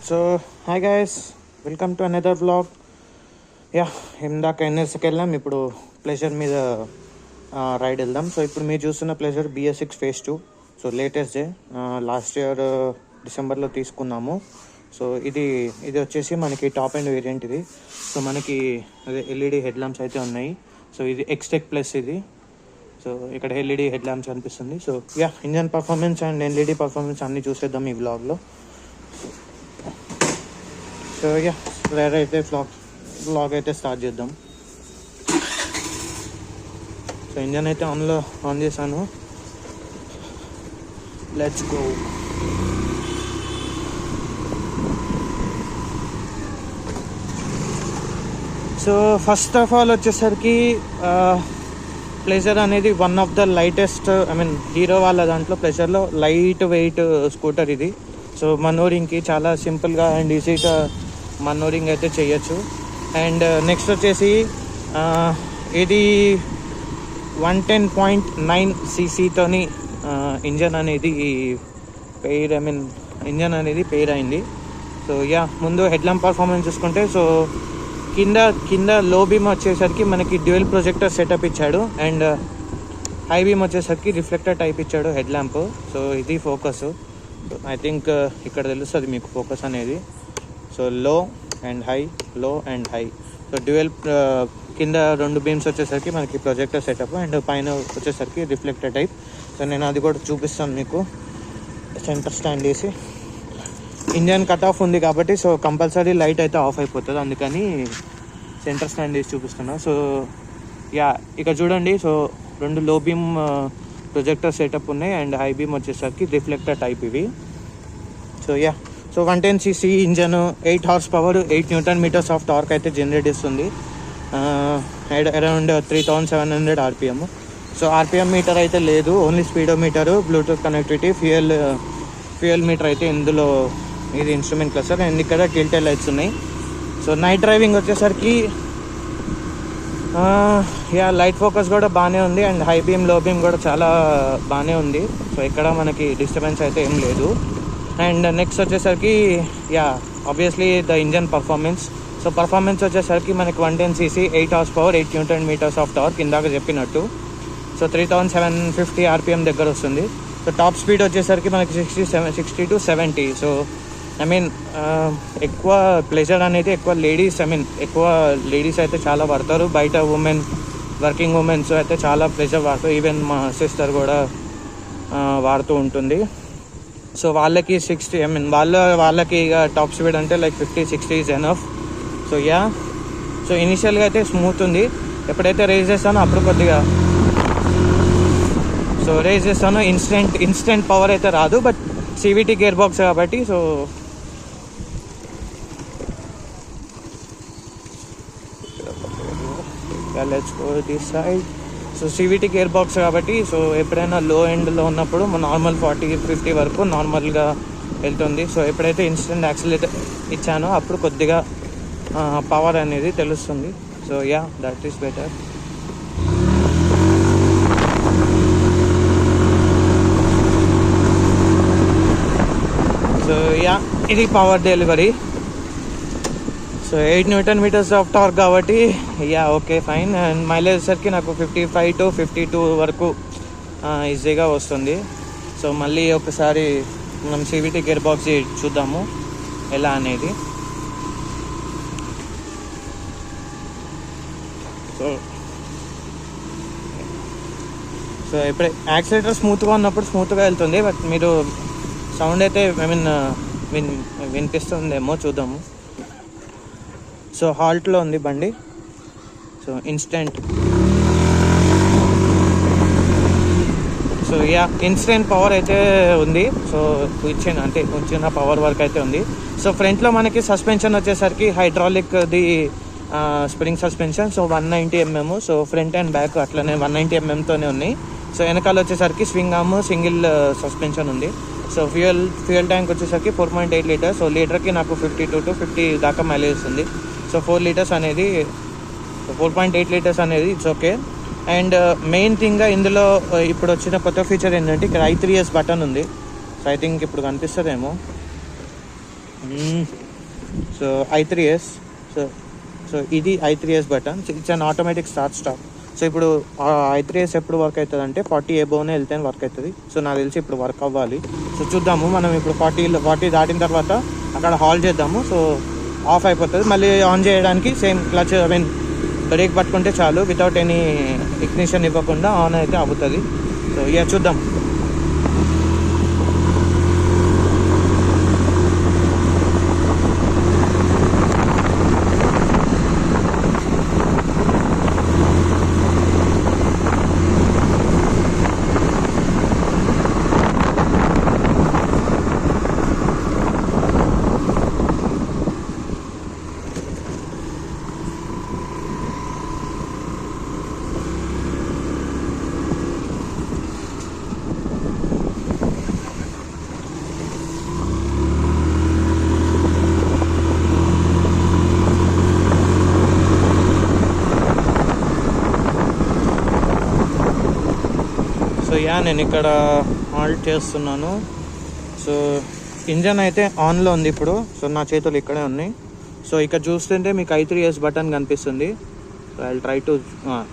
So hi guys, welcome to another blog. ఇందాక ఎన్ఎస్కి వెళ్ళాం, ఇప్పుడు ప్లెజర్ మీద రైడ్ వెళ్దాం. సో ఇప్పుడు మీరు చూస్తున్న ప్లెజర్ BS6 Phase 2. సో లేటెస్ట్దే, లాస్ట్ ఇయర్ డిసెంబర్లో తీసుకున్నాము. సో ఇది వచ్చేసి మనకి టాప్ అండ్ వేరియంట్ ఇది. సో మనకి అదే LED హెడ్ ల్యాంప్స్ అయితే ఉన్నాయి. సో ఇది ఎక్స్టెక్ ప్లస్ ఇది. సో ఇక్కడ LED హెడ్ ల్యాంప్స్ కనిపిస్తుంది. So engine performance and LED performance అన్నీ చూసేద్దాం ఈ వ్లాగ్లో. సో అయితే వ్లాగ్ అయితే స్టార్ట్ చేద్దాం. సో ఇంజన్ అయితే ఆన్ చేశాను. Let's go. So first of all వచ్చేసరికి ప్లెజర్ అనేది one of the lightest, hero వాళ్ళ దాంట్లో ప్లెజర్లో లైట్ వెయిట్ స్కూటర్ ఇది. సో మనోరింగ్కి చాలా సింపుల్గా అండ్ ఈజీగా మనోరింగ్ అయితే చేయొచ్చు. అండ్ నెక్స్ట్ వచ్చేసి ఇది 110.9 cc ఇంజన్ అనేది ఇంజన్ అనేది పేర్ అయింది. సో ముందు హెడ్ ల్యాంప్ పర్ఫార్మెన్స్ చూసుకుంటే, సో కింద లో బీమ్ వచ్చేసరికి మనకి డ్యూయల్ ప్రొజెక్టర్ సెటప్ ఇచ్చాడు. అండ్ హై బీమ్ వచ్చేసరికి రిఫ్లెక్టర్ టైప్ ఇచ్చాడు హెడ్ ల్యాంప్. సో ఇది ఫోకస్. ఐ థింక్ ఇక్కడ తెలుస్తుంది మీకు ఫోకస్ అనేది. సో లో అండ్ హై. సో డ్యూయల్ కింద రెండు బీమ్స్ వచ్చేసరికి మనకి ప్రొజెక్టర్ సెటప్, అండ్ పైన వచ్చేసరికి రిఫ్లెక్టర్ టైప్. సో నేను అది కూడా చూపిస్తాను మీకు. సెంటర్ స్టాండ్ వేసి ఇంజన్ కట్ ఆఫ్ ఉంది కాబట్టి సో కంపల్సరీ లైట్ అయితే ఆఫ్ అయిపోతుంది, అందుకని సెంటర్ స్టాండ్ వేసి చూపిస్తున్నా. సో ఇక్కడ చూడండి. సో రెండు లో బీమ్ ప్రొజెక్టర్ సెటప్ ఉన్నాయి, అండ్ హై బీమ్ వచ్చేసరికి రిఫ్లెక్టర్ టైప్ ఇవి. So 110 cc engine, 8 HP, 8 Nm of torque అయితే జనరేట్ ఇస్తుంది. Around 3700 RPM. So RPM meter అయితే లేదు, only speedometer, bluetooth connectivity, fuel meter అయితే ఇందులో. ఇది ఇన్స్ట్రుమెంట్ క్లస్టర్, అండ్ ఇక్కడ టిల్టెడ్ లైట్స్ ఉన్నాయి. సో నైట్ డ్రైవింగ్ వచ్చేసరికి లైట్ ఫోకస్ కూడా బాగానే ఉంది, and high beam low beam కూడా చాలా బాగానే ఉంది. సో ఇక్కడ మనకి డిస్టర్బెన్స్ అయితే ఏం లేదు. అండ్ నెక్స్ట్ వచ్చేసరికి obviously the engine performance. So performance వచ్చేసరికి మనకి 110 cc, 8 HP, 8 Nm of torque ఇందాక చెప్పినట్టు. సో 3750 RPM దగ్గర వస్తుంది. సో టాప్ స్పీడ్ వచ్చేసరికి మనకి 60 to 70. సో ఎక్కువ ప్లెజర్ అనేది ఎక్కువ లేడీస్ అయితే చాలా పడతారు. బయట వర్కింగ్ ఉమెన్స్ అయితే చాలా ప్లెజర్ వాడతారు. ఈవెన్ మా సిస్టర్ కూడా వాడుతూ ఉంటుంది. సో వాళ్ళకి 60, వాళ్ళకి ఇక టాప్ స్పీడ్ అంటే లైక్ 50-60 ఈజ్ ఎనఫ్. సో ఇనిషియల్గా అయితే స్మూత్ ఉంది. ఎప్పుడైతే రేస్ చేస్తానో అప్పుడు కొద్దిగా ఇన్స్టెంట్ పవర్ అయితే రాదు, బట్ CVT గేర్ బాక్స్ కాబట్టి so let's go this side. So CVT gear box కాబట్టి సో ఎప్పుడైనా లో ఎండ్లో ఉన్నప్పుడు నార్మల్ 40-50 వరకు నార్మల్గా వెళ్తుంది. సో ఎప్పుడైతే ఇన్స్టెంట్ యాక్సిలేటర్ ఇచ్చానో అప్పుడు కొద్దిగా పవర్ అనేది తెలుస్తుంది. So that is better. So ఇది power delivery. So 8 Nm of torque కాబట్టి ఓకే ఫైన్. అండ్ మైలేజ్ సరికి నాకు 55 to 52 వరకు ఈజీగా వస్తుంది. సో మళ్ళీ ఒకసారి మనం CVT గేర్ బాక్స్ చూద్దాము ఎలా అనేది. సో ఇప్పుడు యాక్సిలేటర్ స్మూత్గా ఉన్నప్పుడు స్మూత్గా వెళ్తుంది, బట్ మీరు సౌండ్ అయితే వినిపిస్తుందేమో చూద్దాము. సో హాల్ట్లో ఉంది బండి. సో ఇన్స్టెంట్ పవర్ అయితే ఉంది. సో ఇచ్చిన పవర్ వర్క్ అయితే ఉంది. సో ఫ్రంట్లో మనకి సస్పెన్షన్ వచ్చేసరికి హైడ్రాలిక్ది spring suspension. So 190 mm. So front and back అట్లనే 190 mm ఉన్నాయి. సో వెనకాల వచ్చేసరికి స్వింగ్ ఆర్మ్ సింగిల్ సస్పెన్షన్ ఉంది. సో ఫ్యూయల్ ట్యాంక్ వచ్చేసరికి 4.8 లీటర్. సో లీటర్కి నాకు 52 to 50 దాకా మైలేజ్ వస్తుంది. సో 4.8 లీటర్స్ అనేది it's okay. And main thing ఇందులో ఇప్పుడు వచ్చిన కొత్త ఫీచర్ ఏంటంటే ఇక్కడ I3S బటన్ ఉంది. సో ఐ థింక్ ఇప్పుడు కనిపిస్తుందేమో. So i3s. సో సో ఇది i3s button. It's an automatic stop. So ఇప్పుడు i3s ఎప్పుడు వర్క్ అవుతుంది అంటే 40 ఎబోనే వెళ్తే వర్క్ అవుతుంది. సో నాకు తెలిసి ఇప్పుడు వర్క్ అవ్వాలి. సో చూద్దాము. మనం ఇప్పుడు 40 దాటిన తర్వాత అక్కడ హాల్ చేద్దాము. సో ఆఫ్ అయిపోతుంది. మళ్ళీ ఆన్ చేయడానికి సేమ్ క్లచ్ బ్రేక్ పట్టుకుంటే చాలు, వితౌట్ ఎనీ ఇగ్నిషన్ ఇవ్వకుండా ఆన్ అయితే అవుతుంది. సో చూద్దాం. నేను ఇక్కడ హాల్ట్ చేస్తున్నాను. సో ఇంజన్ అయితే ఆన్లో ఉంది ఇప్పుడు. సో నా చేతులు ఇక్కడే ఉన్నాయి. సో ఇక్కడ చూస్తుంటే మీకు i3s బటన్ కనిపిస్తుంది. So I try to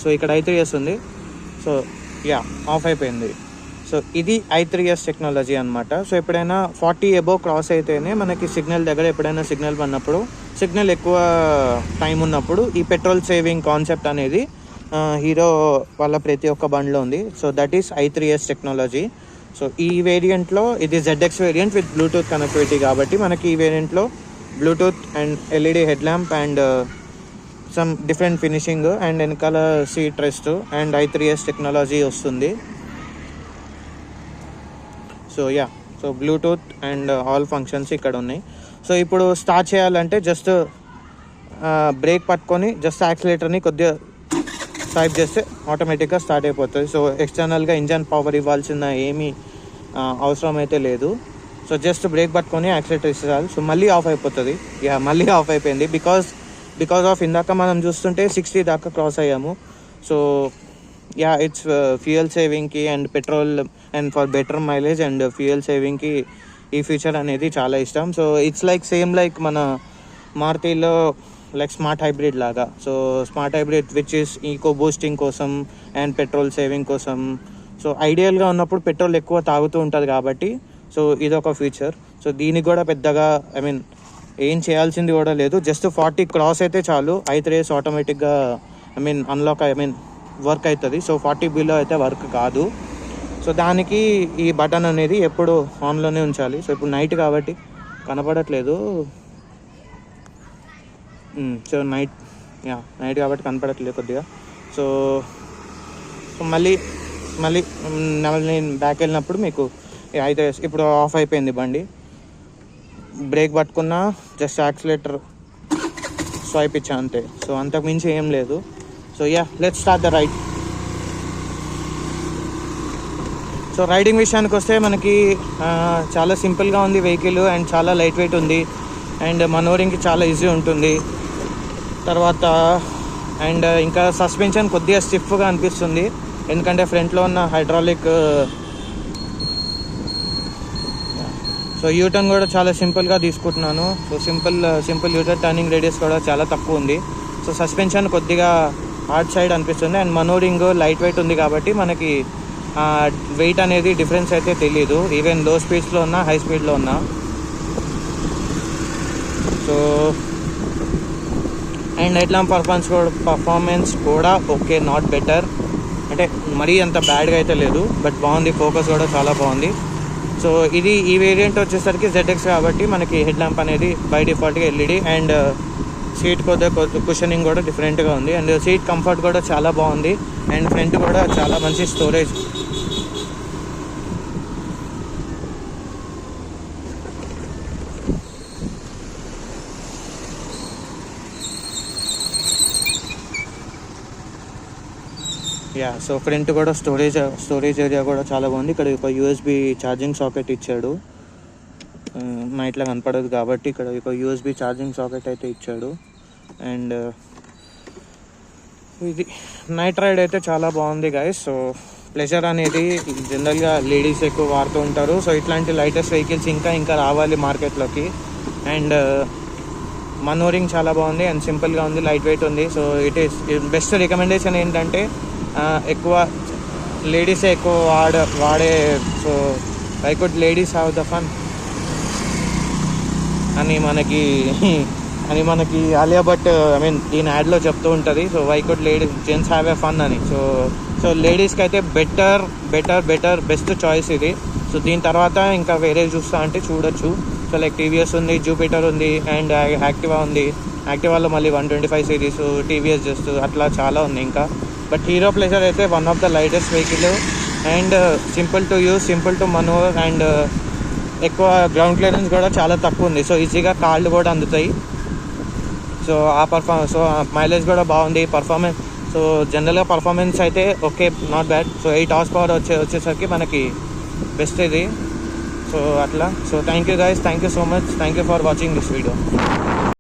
so ఇక్కడ i3s ఉంది. సో ఆఫ్ అయిపోయింది. సో ఇది i3s టెక్నాలజీ అనమాట. సో ఎప్పుడైనా 40 ఎబో క్రాస్ అయితేనే మనకి సిగ్నల్ దగ్గర ఎప్పుడైనా సిగ్నల్ పడినప్పుడు, సిగ్నల్ ఎక్కువ టైం ఉన్నప్పుడు ఈ పెట్రోల్ సేవింగ్ కాన్సెప్ట్ అనేది హీరో వాళ్ళ ప్రతి ఒక్క బండ్లో ఉంది. So that is i3s technology. So ఈ వేరియంట్లో ఇది ZX variant with Bluetooth connectivity కాబట్టి మనకి ఈ వేరియంట్లో Bluetooth and LED head lamp and some different finishing and వెనకాల seat rest and i3s technology వస్తుంది. So so Bluetooth and all functions ఇక్కడ ఉన్నాయి. సో ఇప్పుడు స్టార్ట్ చేయాలంటే జస్ట్ బ్రేక్ పట్టుకొని జస్ట్ యాక్సిలేటర్ని కొద్దిగా స్వైప్ చేస్తే ఆటోమేటిక్గా స్టార్ట్ అయిపోతుంది. సో ఎక్స్టర్నల్గా ఇంజన్ పవర్ ఇవ్వాల్సిన ఏమీ అవసరం అయితే లేదు. సో జస్ట్ బ్రేక్ పట్టుకొని యాక్సిలేటర్ ఇస్తారు. సో మళ్ళీ ఆఫ్ అయిపోతుంది. మళ్ళీ ఆఫ్ అయిపోయింది బికాస్ ఆఫ్ ఇందాక మనం చూస్తుంటే 60 దాకా క్రాస్ అయ్యాము. సో ఇట్స్ ఫ్యూయల్ సేవింగ్కి and petrol and for better mileage and fuel సేవింగ్కి ఈ ఫీచర్ అనేది చాలా ఇష్టం. సో ఇట్స్ సేమ్ లైక్ మన మారుతిలో స్మార్ట్ హైబ్రిడ్ లాగా. So smart hybrid which is eco boosting కోసం అండ్ పెట్రోల్ సేవింగ్ కోసం. సో ఐడియల్గా ఉన్నప్పుడు పెట్రోల్ ఎక్కువ తాగుతూ ఉంటుంది కాబట్టి సో ఇదొక ఫీచర్. సో దీనికి కూడా పెద్దగా ఏం చేయాల్సింది కూడా లేదు. జస్ట్ 40 క్రాస్ అయితే చాలు, i3s ఆటోమేటిక్గా అన్లాక్ వర్క్ అవుతుంది. సో 40 బిలో అయితే వర్క్ కాదు. సో దానికి ఈ బటన్ అనేది ఎప్పుడు ఆన్లోనే ఉంచాలి. సో ఇప్పుడు నైట్ కాబట్టి కనపడట్లేదు. సో నైట్ కాబట్టి కనపడట్లేదు కొద్దిగా. సో మళ్ళీ నేను బ్యాక్ వెళ్ళినప్పుడు మీకు అయితే ఇప్పుడు ఆఫ్ అయిపోయింది బండి. బ్రేక్ పట్టుకున్నా జస్ట్ యాక్సిలేటర్ స్వైప్ ఇచ్చా అంతే. సో అంతకు మించి ఏం లేదు. So let's start the ride. So riding విషయానికి వస్తే మనకి చాలా సింపుల్గా ఉంది వెహికల్ అండ్ చాలా లైట్ వెయిట్ ఉంది అండ్ మనోరింగ్కి చాలా ఈజీ ఉంటుంది. తర్వాత అండ్ ఇంకా సస్పెన్షన్ కొద్దిగా స్టిఫ్గా అనిపిస్తుంది ఎందుకంటే ఫ్రంట్లో ఉన్న హైడ్రాలిక్. సో యూటర్న్ కూడా చాలా సింపుల్గా తీసుకుంటున్నాను. So simple U turn turning radius కూడా చాలా తక్కువ ఉంది. సో సస్పెన్షన్ కొద్దిగా హార్డ్ సైడ్ అనిపిస్తుంది అండ్ మనోరింగ్ లైట్ వెయిట్ ఉంది కాబట్టి మనకి వెయిట్ అనేది డిఫరెన్స్ అయితే తెలియదు, ఈవెన్ లో స్పీడ్స్లో ఉన్నా హై స్పీడ్లో ఉన్నా. So and head lamp performance కూడా ఓకే, నాట్ బెటర్ అంటే మరీ అంత బ్యాడ్గా అయితే లేదు, బట్ బాగుంది. ఫోకస్ కూడా చాలా బాగుంది. సో ఈ వేరియంట్ వచ్చేసరికి ZX కాబట్టి మనకి హెడ్ ల్యాంప్ అనేది బై డిఫాల్ట్గా ఎల్ఈడి అండ్ సీట్ కొద్దిగా కుషనింగ్ కూడా డిఫరెంట్గా ఉంది అండ్ సీట్ కంఫర్ట్ కూడా చాలా బాగుంది అండ్ ఫ్రంట్ కూడా చాలా మంచి స్టోరేజ్. సో ఫ్రంట్ కూడా స్టోరేజ్ ఏరియా కూడా చాలా బాగుంది. ఇక్కడ ఒక USB ఛార్జింగ్ సాకెట్ ఇచ్చాడు. నైట్లో కనపడదు కాబట్టి ఇక్కడ ఒక USB ఛార్జింగ్ సాకెట్ అయితే ఇచ్చాడు. అండ్ ఇది నైట్ రైడ్ అయితే చాలా బాగుంది గైస్. సో ప్లెజర్ అనేది జనరల్గా లేడీస్ ఎక్కువ వాడుతూ ఉంటారు. సో ఇట్లాంటి లైటెస్ట్ వెహికల్స్ ఇంకా రావాలి మార్కెట్లోకి. అండ్ మనోరింగ్ చాలా బాగుంది అండ్ సింపుల్గా ఉంది, లైట్ వెయిట్ ఉంది. So it is best recommendation ఏంటంటే ఎక్కువ లేడీసే ఎక్కువ వాడే. So why could ladies have the fun అని మనకి ఆలియా భట్ ఐ మీన్ ఈయన యాడ్లో చెప్తూ ఉంటుంది. So why could ladies gents have a fun అని. సో లేడీస్కి అయితే బెస్ట్ చాయిస్ ఇది. సో దీని తర్వాత ఇంకా వేరే చూస్తా అంటే చూడొచ్చు. సో లైక్ టీవీఎస్ ఉంది, జూపిటర్ ఉంది, అండ్ యాక్టివా ఉంది. యాక్టివాలో మళ్ళీ 125 సిరీస్, టీవీఎస్ జస్ట్ అట్లా చాలా ఉంది ఇంకా. బట్ హీరో ప్లెజర్ అయితే one of the lightest vehicle and simple to use, simple to manoeuvre and ఎక్కువ గ్రౌండ్ క్లియరెన్స్ కూడా చాలా తక్కువ ఉంది. సో ఈజీగా కాళ్ళు కూడా అందుతాయి. సో సో మైలేజ్ కూడా బాగుంది, పర్ఫార్మెన్స్. సో జనరల్గా పర్ఫార్మెన్స్ అయితే okay, not bad. So 8 horse power వచ్చేసరికి మనకి బెస్ట్ ఇది. సో అట్లా. So thank you guys, thank you so much, thank you for watching this video.